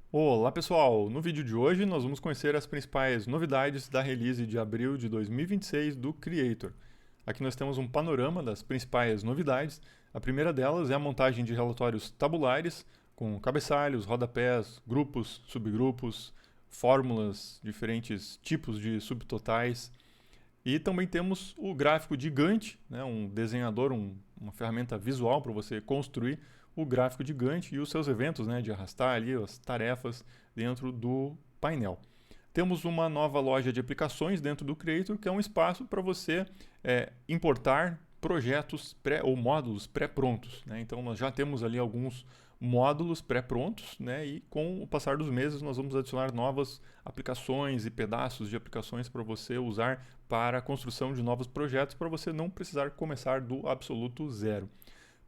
Olá pessoal, no vídeo de hoje nós vamos conhecer as principais novidades da release de abril de 2026 do Creator. Aqui nós temos um panorama das principais novidades. A primeira delas é a montagem de relatórios tabulares com cabeçalhos, rodapés, grupos, subgrupos, fórmulas, diferentes tipos de subtotais. E também temos o gráfico de Gantt, né, um desenhador, uma ferramenta visual para você construir o gráfico de Gantt e os seus eventos, né, de arrastar ali as tarefas dentro do painel. Temos uma nova loja de aplicações dentro do Creator, que é um espaço para você importar projetos ou módulos pré-prontos, né? Então nós já temos ali alguns módulos pré-prontos, né? E com o passar dos meses nós vamos adicionar novas aplicações e pedaços de aplicações para você usar para a construção de novos projetos, para você não precisar começar do absoluto zero.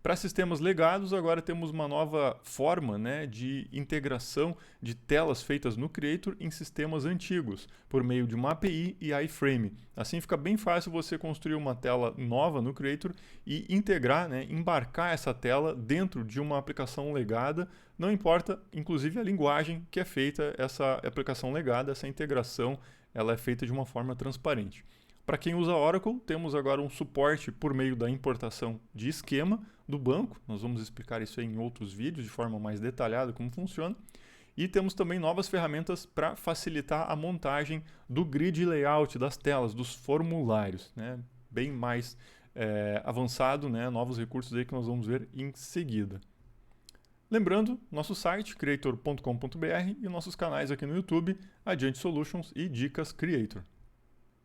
Para sistemas legados, agora temos uma nova forma, né, de integração de telas feitas no Creator em sistemas antigos, por meio de uma API e iframe. Assim fica bem fácil você construir uma tela nova no Creator e integrar, né, embarcar essa tela dentro de uma aplicação legada, não importa, inclusive, a linguagem que é feita essa aplicação legada, essa integração, ela é feita de uma forma transparente. Para quem usa Oracle, temos agora um suporte por meio da importação de esquema do banco. Nós vamos explicar isso em outros vídeos de forma mais detalhada como funciona. E temos também novas ferramentas para facilitar a montagem do grid layout das telas, dos formulários, né? Bem mais avançado, né? Novos recursos aí que nós vamos ver em seguida. Lembrando, nosso site, creator.com.br, e nossos canais aqui no YouTube, Adiante Solutions e Dicas Creator.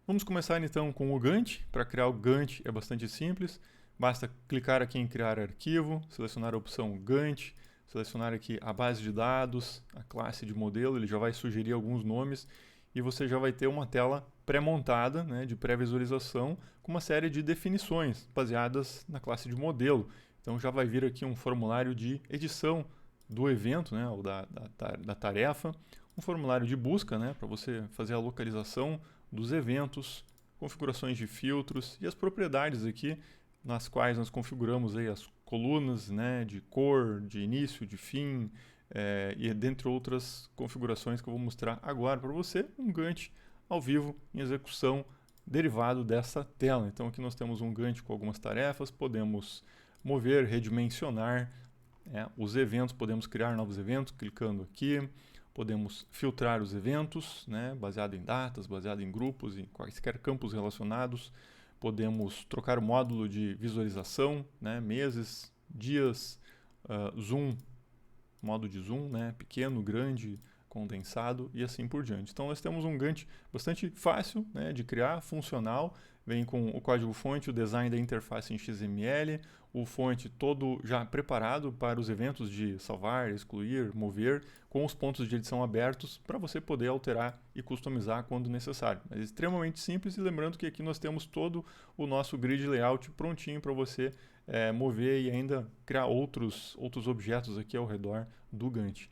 Vamos começar então com o Gantt. Para criar o Gantt é bastante simples. Basta clicar aqui em criar arquivo, selecionar a opção Gantt, selecionar aqui a base de dados, a classe de modelo, ele já vai sugerir alguns nomes e você já vai ter uma tela pré-montada, né, de pré-visualização com uma série de definições baseadas na classe de modelo. Então já vai vir aqui um formulário de edição do evento, né, ou da tarefa, um formulário de busca, né, para você fazer a localização dos eventos, configurações de filtros e as propriedades aqui nas quais nós configuramos aí as colunas, né, de cor, de início, de fim, e dentre outras configurações que eu vou mostrar agora para você, um Gantt ao vivo em execução derivado dessa tela. Então aqui nós temos um Gantt com algumas tarefas, podemos mover, redimensionar os eventos, podemos criar novos eventos clicando aqui, podemos filtrar os eventos, né, baseado em datas, baseado em grupos, em quaisquer campos relacionados. Podemos trocar o módulo de visualização, né, meses, dias, zoom, modo de zoom, né, pequeno, grande, condensado e assim por diante. Então nós temos um Gantt bastante fácil, né, de criar, funcional, vem com o código-fonte, o design da interface em XML, o fonte todo já preparado para os eventos de salvar, excluir, mover, com os pontos de edição abertos para você poder alterar e customizar quando necessário. É extremamente simples e lembrando que aqui nós temos todo o nosso grid layout prontinho para você mover e ainda criar outros objetos aqui ao redor do Gantt.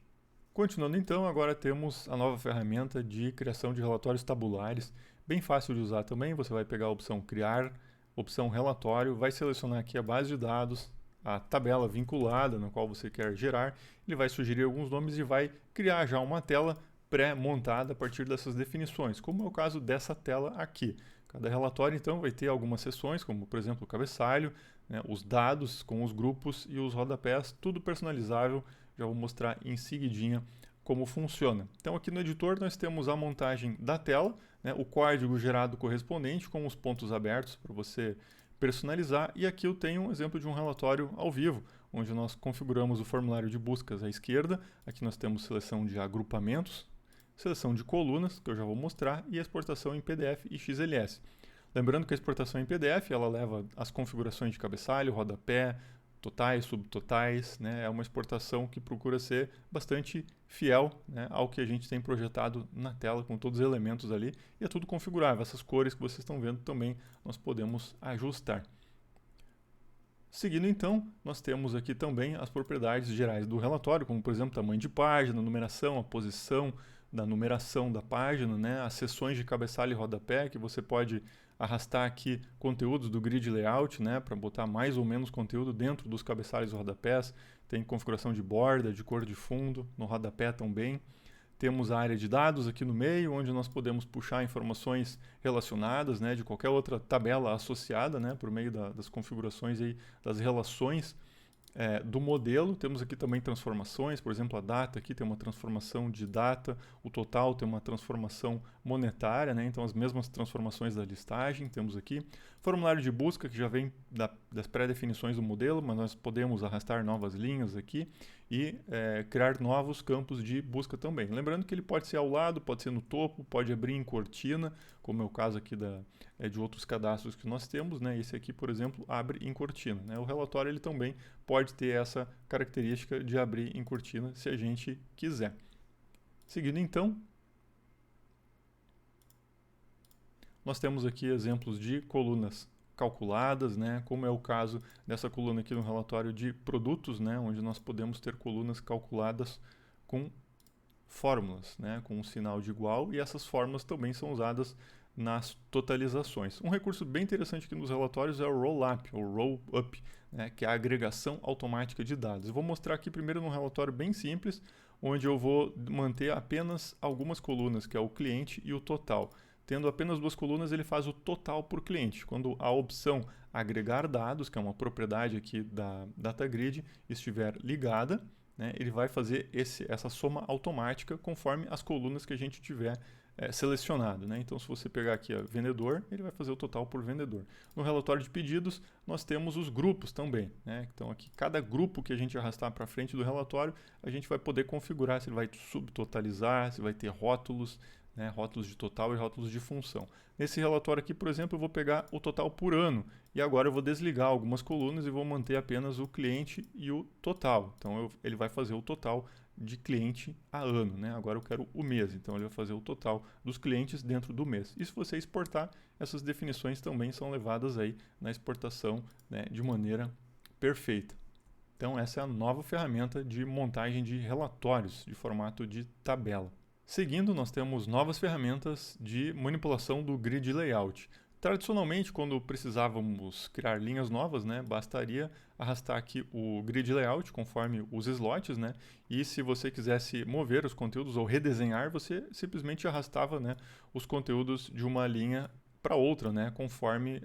Continuando então, agora temos a nova ferramenta de criação de relatórios tabulares, bem fácil de usar também. Você vai pegar a opção criar, opção relatório, vai selecionar aqui a base de dados, a tabela vinculada na qual você quer gerar, ele vai sugerir alguns nomes e vai criar já uma tela pré-montada a partir dessas definições, como é o caso dessa tela aqui. Cada relatório então vai ter algumas seções, como por exemplo o cabeçalho, né, os dados com os grupos e os rodapés, tudo personalizável. Já vou mostrar em seguidinha como funciona. Então aqui no editor nós temos a montagem da tela, né, o código gerado correspondente com os pontos abertos para você personalizar, e aqui eu tenho um exemplo de um relatório ao vivo, onde nós configuramos o formulário de buscas à esquerda. Aqui nós temos seleção de agrupamentos, seleção de colunas, que eu já vou mostrar, e exportação em PDF e XLS. Lembrando que a exportação em PDF ela leva as configurações de cabeçalho, rodapé, totais, subtotais, né? É uma exportação que procura ser bastante fiel, né, ao que a gente tem projetado na tela, com todos os elementos ali, e é tudo configurável. Essas cores que vocês estão vendo também nós podemos ajustar. Seguindo então, nós temos aqui também as propriedades gerais do relatório, como por exemplo tamanho de página, numeração, a posição da numeração da página, né, as seções de cabeçalho e rodapé, que você pode arrastar aqui conteúdos do grid layout, né, para botar mais ou menos conteúdo dentro dos cabeçalhos e rodapés. tem configuração de borda, de cor de fundo, no rodapé também. Temos a área de dados aqui no meio, onde nós podemos puxar informações relacionadas, né, de qualquer outra tabela associada, né, por meio das configurações aí, das relações do modelo. Temos aqui também transformações, por exemplo, a data aqui tem uma transformação de data, o total tem uma transformação monetária, né? Então as mesmas transformações da listagem temos aqui. Formulário de busca, que já vem das pré-definições do modelo, mas nós podemos arrastar novas linhas aqui e criar novos campos de busca também. Lembrando que ele pode ser ao lado, pode ser no topo, pode abrir em cortina, como é o caso aqui de outros cadastros que nós temos, né? Esse aqui, por exemplo, abre em cortina, né? O relatório ele também pode ter essa característica de abrir em cortina, se a gente quiser. Seguindo então, nós temos aqui exemplos de colunas calculadas, né? Como é o caso dessa coluna aqui no relatório de produtos, né? Onde nós podemos ter colunas calculadas com fórmulas, né? Com um sinal de igual, e essas fórmulas também são usadas nas totalizações. Um recurso bem interessante aqui nos relatórios é o roll-up, ou roll-up, né, que é a agregação automática de dados. Eu vou mostrar aqui primeiro num relatório bem simples, onde eu vou manter apenas algumas colunas, que é o cliente e o total. Tendo apenas duas colunas, ele faz o total por cliente. Quando a opção agregar dados, que é uma propriedade aqui da DataGrid, estiver ligada, né, ele vai fazer essa soma automática conforme as colunas que a gente tiver selecionado, né? Então, se você pegar aqui vendedor, ele vai fazer o total por vendedor. No relatório de pedidos, nós temos os grupos também, né? Então, aqui, cada grupo que a gente arrastar para frente do relatório, a gente vai poder configurar se ele vai subtotalizar, se vai ter rótulos, né? Rótulos de total e rótulos de função. Nesse relatório aqui, por exemplo, eu vou pegar o total por ano e agora eu vou desligar algumas colunas e vou manter apenas o cliente e o total. Então, ele vai fazer o total de cliente a ano, né? Agora eu quero o mês, então ele vai fazer o total dos clientes dentro do mês. E se você exportar, essas definições também são levadas aí na exportação, né, de maneira perfeita. Então essa é a nova ferramenta de montagem de relatórios de formato de tabela. Seguindo, nós temos novas ferramentas de manipulação do grid layout. Tradicionalmente, quando precisávamos criar linhas novas, né, bastaria arrastar aqui o grid layout conforme os slots, né, e se você quisesse mover os conteúdos ou redesenhar, você simplesmente arrastava, né, os conteúdos de uma linha para outra, né, conforme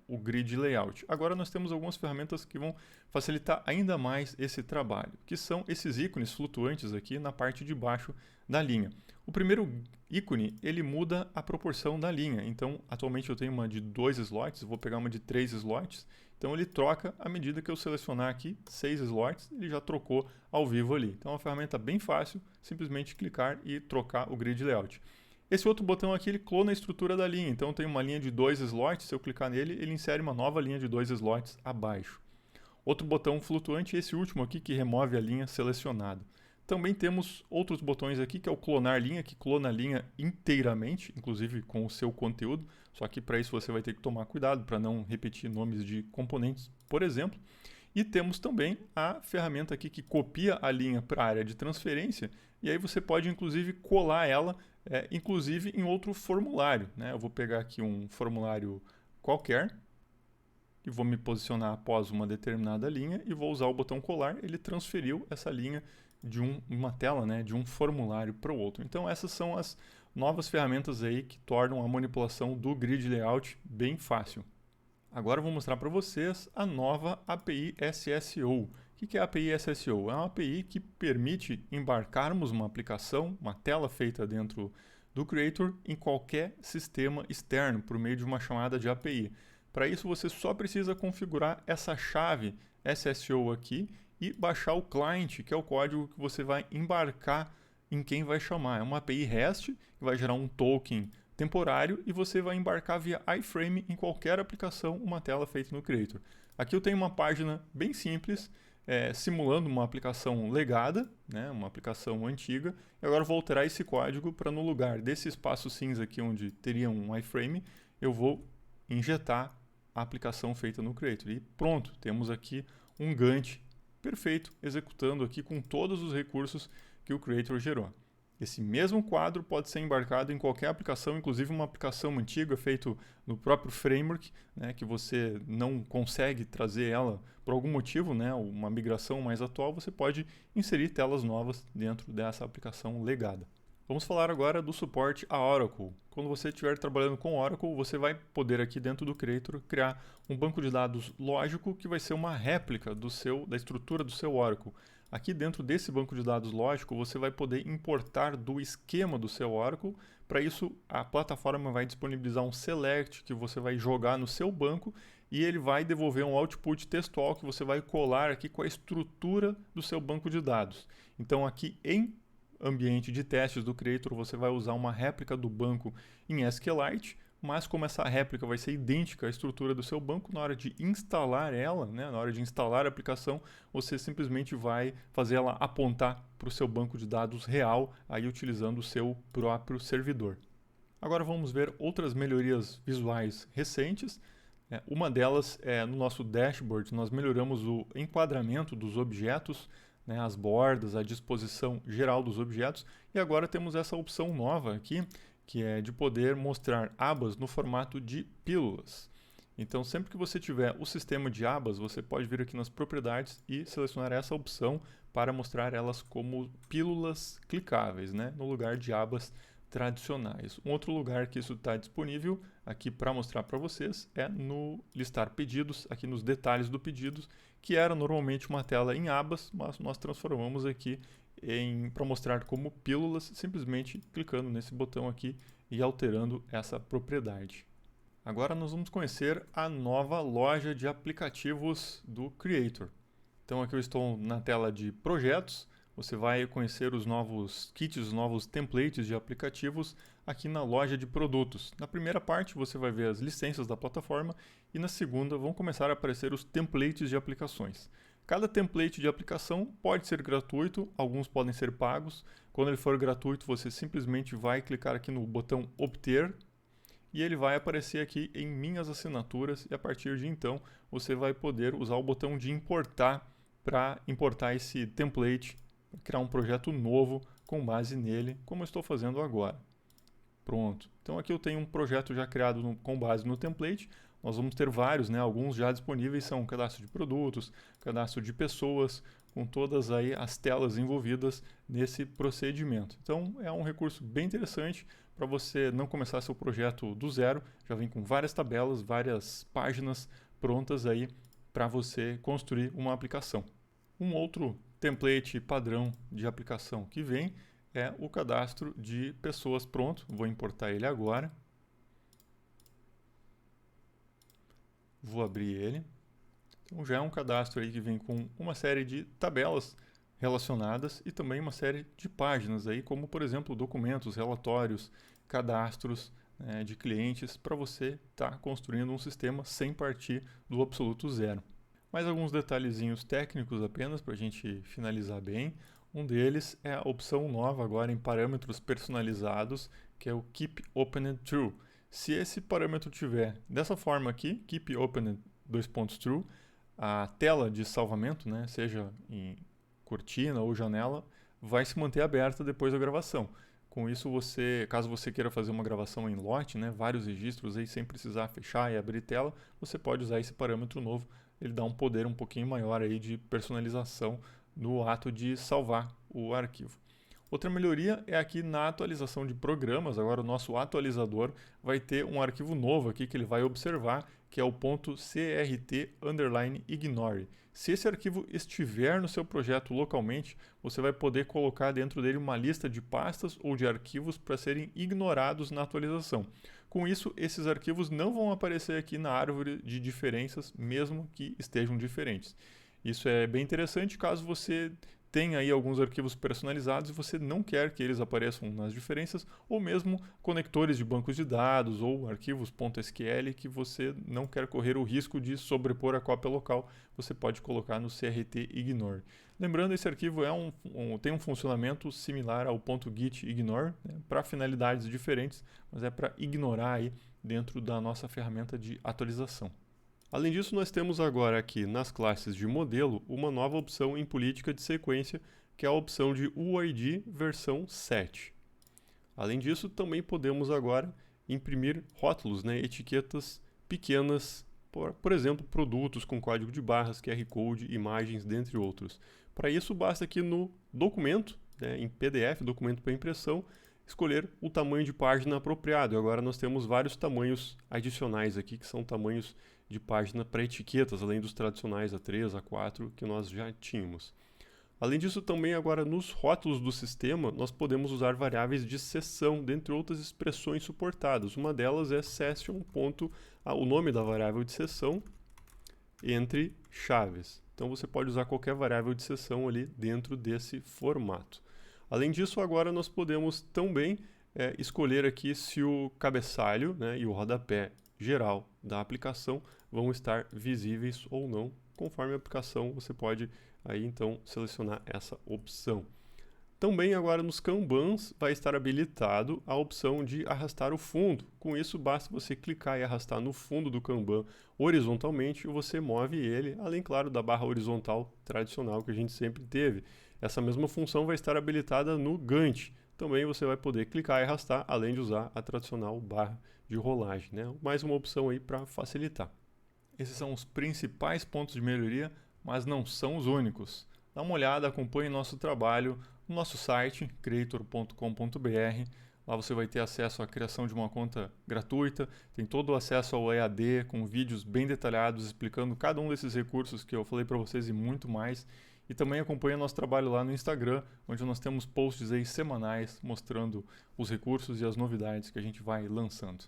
o grid layout. Agora nós temos algumas ferramentas que vão facilitar ainda mais esse trabalho, que são esses ícones flutuantes aqui na parte de baixo da linha. O primeiro ícone, ele muda a proporção da linha. Então, atualmente eu tenho uma de 2 slots, vou pegar uma de 3 slots. Então, ele troca à medida que eu selecionar aqui 6 slots, ele já trocou ao vivo ali. Então, é uma ferramenta bem fácil, simplesmente clicar e trocar o grid layout. Esse outro botão aqui, ele clona a estrutura da linha. Então, eu tenho uma linha de 2 slots, se eu clicar nele, ele insere uma nova linha de 2 slots abaixo. Outro botão flutuante, esse último aqui, que remove a linha selecionada. Também temos outros botões aqui, que é o clonar linha, que clona a linha inteiramente, inclusive com o seu conteúdo. Só que para isso você vai ter que tomar cuidado para não repetir nomes de componentes, por exemplo. E temos também a ferramenta aqui que copia a linha para a área de transferência, e aí você pode inclusive colar ela, inclusive em outro formulário, né? Eu vou pegar aqui um formulário qualquer, e vou me posicionar após uma determinada linha, e vou usar o botão colar, ele transferiu essa linha de uma tela, né, de um formulário para o outro. Então essas são as novas ferramentas aí que tornam a manipulação do grid layout bem fácil. Agora eu vou mostrar para vocês a nova API SSO. O que é a API SSO? É uma API que permite embarcarmos uma aplicação, uma tela feita dentro do Creator em qualquer sistema externo por meio de uma chamada de API. Para isso você só precisa configurar essa chave SSO aqui e baixar o client, que é o código que você vai embarcar em quem vai chamar. É uma API REST que vai gerar um token temporário e você vai embarcar via iframe em qualquer aplicação uma tela feita no Creator. Aqui eu tenho uma página bem simples, simulando uma aplicação legada, né, uma aplicação antiga, e agora eu vou alterar esse código para no lugar desse espaço cinza aqui onde teria um iframe, eu vou injetar a aplicação feita no Creator. E pronto, temos aqui um Gantt perfeito, executando aqui com todos os recursos que o Creator gerou. Esse mesmo quadro pode ser embarcado em qualquer aplicação, inclusive uma aplicação antiga feita no próprio framework, né, que você não consegue trazer ela por algum motivo, né, uma migração mais atual, você pode inserir telas novas dentro dessa aplicação legada. Vamos falar agora do suporte a Oracle. Quando você estiver trabalhando com Oracle, você vai poder aqui dentro do Creator criar um banco de dados lógico que vai ser uma réplica da estrutura do seu Oracle. Aqui dentro desse banco de dados lógico, você vai poder importar do esquema do seu Oracle. Para isso, a plataforma vai disponibilizar um select que você vai jogar no seu banco e ele vai devolver um output textual que você vai colar aqui com a estrutura do seu banco de dados. Então aqui em ambiente de testes do Creator, você vai usar uma réplica do banco em SQLite, mas como essa réplica vai ser idêntica à estrutura do seu banco, na hora de instalar ela, né, na hora de instalar a aplicação, você simplesmente vai fazer ela apontar para o seu banco de dados real, aí utilizando o seu próprio servidor. Agora vamos ver outras melhorias visuais recentes. Uma delas é no nosso dashboard, nós melhoramos o enquadramento dos objetos, né, as bordas, a disposição geral dos objetos, e agora temos essa opção nova aqui, que é de poder mostrar abas no formato de pílulas. Então, sempre que você tiver o sistema de abas, você pode vir aqui nas propriedades e selecionar essa opção para mostrar elas como pílulas clicáveis, né, no lugar de abas tradicionais. Um outro lugar que isso está disponível aqui para mostrar para vocês é no listar pedidos, aqui nos detalhes do pedido, que era normalmente uma tela em abas, mas nós transformamos aqui para mostrar como pílulas, simplesmente clicando nesse botão aqui e alterando essa propriedade. Agora nós vamos conhecer a nova loja de aplicativos do Creator. Então aqui eu estou na tela de projetos, você vai conhecer os novos kits, os novos templates de aplicativos aqui na loja de produtos. Na primeira parte você vai ver as licenças da plataforma e na segunda vão começar a aparecer os templates de aplicações. Cada template de aplicação pode ser gratuito, alguns podem ser pagos. Quando ele for gratuito, você simplesmente vai clicar aqui no botão obter e ele vai aparecer aqui em minhas assinaturas e a partir de então você vai poder usar o botão de importar para importar esse template, criar um projeto novo com base nele, como eu estou fazendo agora. Pronto. Então aqui eu tenho um projeto já criado com base no template. Nós vamos ter vários, né? Alguns já disponíveis são cadastro de produtos, cadastro de pessoas, com todas aí as telas envolvidas nesse procedimento. Então é um recurso bem interessante para você não começar seu projeto do zero. Já vem com várias tabelas, várias páginas prontas aí para você construir uma aplicação. Um outro template padrão de aplicação que vem é o cadastro de pessoas pronto. Vou importar ele agora. Vou abrir ele. Então já é um cadastro aí que vem com uma série de tabelas relacionadas e também uma série de páginas aí, como por exemplo documentos, relatórios, cadastros de clientes para você estar construindo um sistema sem partir do absoluto zero. Mais alguns detalhezinhos técnicos apenas para a gente finalizar bem. Um deles é a opção nova agora em parâmetros personalizados, que é o Keep Opened True. Se esse parâmetro tiver dessa forma aqui, Keep Opened True, a tela de salvamento, né, seja em cortina ou janela, vai se manter aberta depois da gravação. Com isso, caso você queira fazer uma gravação em lote, né, vários registros aí sem precisar fechar e abrir tela, você pode usar esse parâmetro novo. Ele dá um poder um pouquinho maior aí de personalização no ato de salvar o arquivo. Outra melhoria é aqui na atualização de programas. Agora o nosso atualizador vai ter um arquivo novo aqui que ele vai observar, que é o .crt_ignore. Se esse arquivo estiver no seu projeto localmente, você vai poder colocar dentro dele uma lista de pastas ou de arquivos para serem ignorados na atualização. Com isso, esses arquivos não vão aparecer aqui na árvore de diferenças, mesmo que estejam diferentes. Isso é bem interessante caso você tenha aí alguns arquivos personalizados e você não quer que eles apareçam nas diferenças, ou mesmo conectores de bancos de dados ou arquivos .sql que você não quer correr o risco de sobrepor a cópia local, você pode colocar no crt_ignore. Lembrando, esse arquivo tem um funcionamento similar ao .git_ignore, né, para finalidades diferentes, mas é para ignorar aí dentro da nossa ferramenta de atualização. Além disso, nós temos agora aqui nas classes de modelo uma nova opção em política de sequência, que é a opção de UID versão 7. Além disso, também podemos agora imprimir rótulos, etiquetas pequenas, por exemplo, produtos com código de barras, QR Code, imagens, dentre outros. Para isso, basta aqui no documento, em PDF, documento para impressão, escolher o tamanho de página apropriado. E agora nós temos vários tamanhos adicionais aqui, que são tamanhos de página para etiquetas, além dos tradicionais A3, A4, que nós já tínhamos. Além disso, também agora nos rótulos do sistema, nós podemos usar variáveis de seção, dentre outras expressões suportadas. Uma delas é session. O nome da variável de seção, entre chaves. Então você pode usar qualquer variável de seção ali dentro desse formato. Além disso, agora nós podemos também escolher aqui se o cabeçalho e o rodapé geral da aplicação vão estar visíveis ou não. Conforme a aplicação, você pode aí então selecionar essa opção. Também agora nos Kanbans vai estar habilitado a opção de arrastar o fundo. Com isso, basta você clicar e arrastar no fundo do Kanban horizontalmente e você move ele, além, claro, da barra horizontal tradicional que a gente sempre teve. Essa mesma função vai estar habilitada no Gantt. Também você vai poder clicar e arrastar, além de usar a tradicional barra de rolagem, Mais uma opção aí para facilitar. Esses são os principais pontos de melhoria, mas não são os únicos. Dá uma olhada, acompanhe nosso trabalho no nosso site, creator.com.br. Lá você vai ter acesso à criação de uma conta gratuita, tem todo o acesso ao EAD, com vídeos bem detalhados explicando cada um desses recursos que eu falei para vocês e muito mais. E também acompanhe nosso trabalho lá no Instagram, onde nós temos posts aí semanais mostrando os recursos e as novidades que a gente vai lançando.